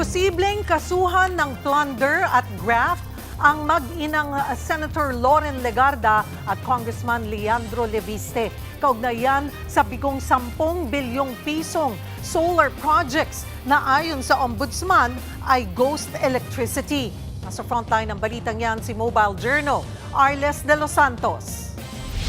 Posibleng kasuhan ng plunder at graft ang mag-inang Senator Loren Legarda at Congressman Leandro Leviste. Kaugnayan sa bigong 10 bilyong pisong solar projects na ayon sa Ombudsman ay ghost electricity. Nasa frontline ng balitang yan si Mobile Journal, Arles de los Santos.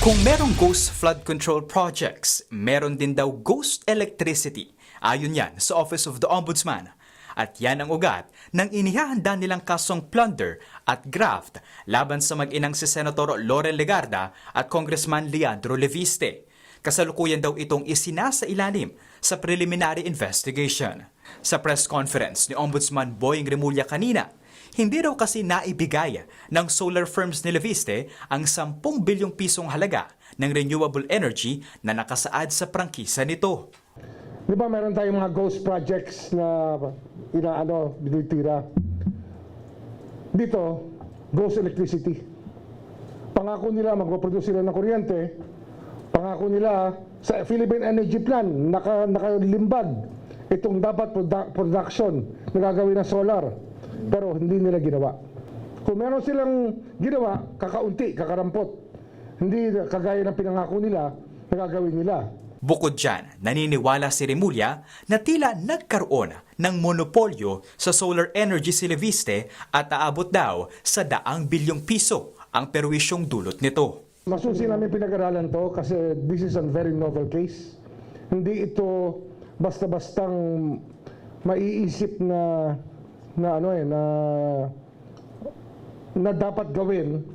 Kung merong ghost flood control projects, meron din daw ghost electricity. Ayon yan sa Office of the Ombudsman. At yan ang ugat ng inihahanda nilang kasong plunder at graft laban sa mag-inang si Senator Loren Legarda at Congressman Leandro Leviste. Kasalukuyan daw itong isinasa ilalim sa preliminary investigation. Sa press conference ni Ombudsman Boying Remulla kanina, hindi raw kasi naibigay ng solar firms ni Leviste ang 10 bilyong pisong halaga ng renewable energy na nakasaad sa prangkisa nito. Di ba meron tayong mga ghost projects na binitira? Dito, ghost electricity. Pangako nila magpaproduce sila ng kuryente. Pangako nila sa Philippine Energy Plan, nakalimbag itong dapat production na gagawin ng solar. Pero hindi nila ginawa. Kung meron silang ginawa, kakaunti, kakarampot. Hindi kagaya ng pinangako nila na gagawin nila. Bukod dyan, naniniwala si Remulla na tila nagkaroon ng monopolyo sa solar energy si Leviste at aabot daw sa 100 bilyong piso ang perwisyong dulot nito. Masusi namin pinag-aralan to kasi this is a very novel case. Hindi ito basta-bastang maiisip na dapat gawin.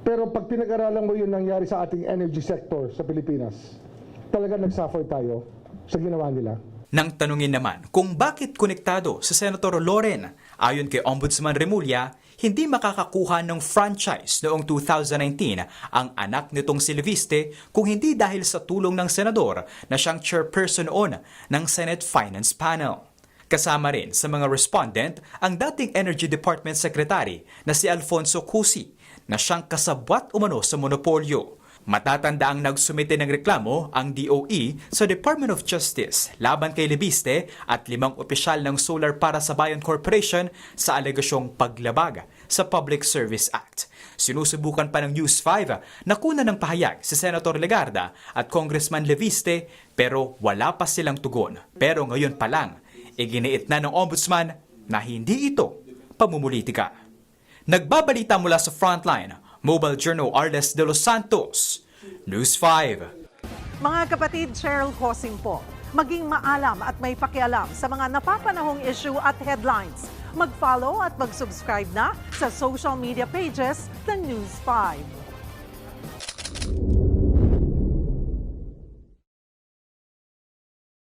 Pero pag pinag-aralan mo yung nangyari sa ating energy sector sa Pilipinas, talaga nag-suffer tayo sa ginawa nila. Nang tanungin naman kung bakit konektado si Senator Loren, ayon kay Ombudsman Remulla, hindi makakakuha ng franchise noong 2019 ang anak nitong si Leviste kung hindi dahil sa tulong ng senador na siyang chairperson noon ng Senate Finance Panel. Kasama rin sa mga respondent ang dating Energy Department Secretary na si Alfonso Cusi na siyang kasabwat umano sa monopolyo. Matatanda ang nagsumite ng reklamo ang DOE sa Department of Justice laban kay Leviste at 5 opisyal ng Solar para sa Bayan Corporation sa alegasyong paglabag sa Public Service Act. Sinusubukan pa ng News 5 na kuna ng pahayag si Senator Legarda at Congressman Leviste pero wala pa silang tugon. Pero ngayon pa lang, iginiit na ng Ombudsman na hindi ito pamumulitika. Nagbabalita mula sa Frontline, Mobile Journal Arles de los Santos, News 5. Mga kapatid, Cheryl Cosing po. Maging maalam at may pakialam sa mga napapanahong issue at headlines. Mag-follow at mag-subscribe na sa social media pages ng News 5.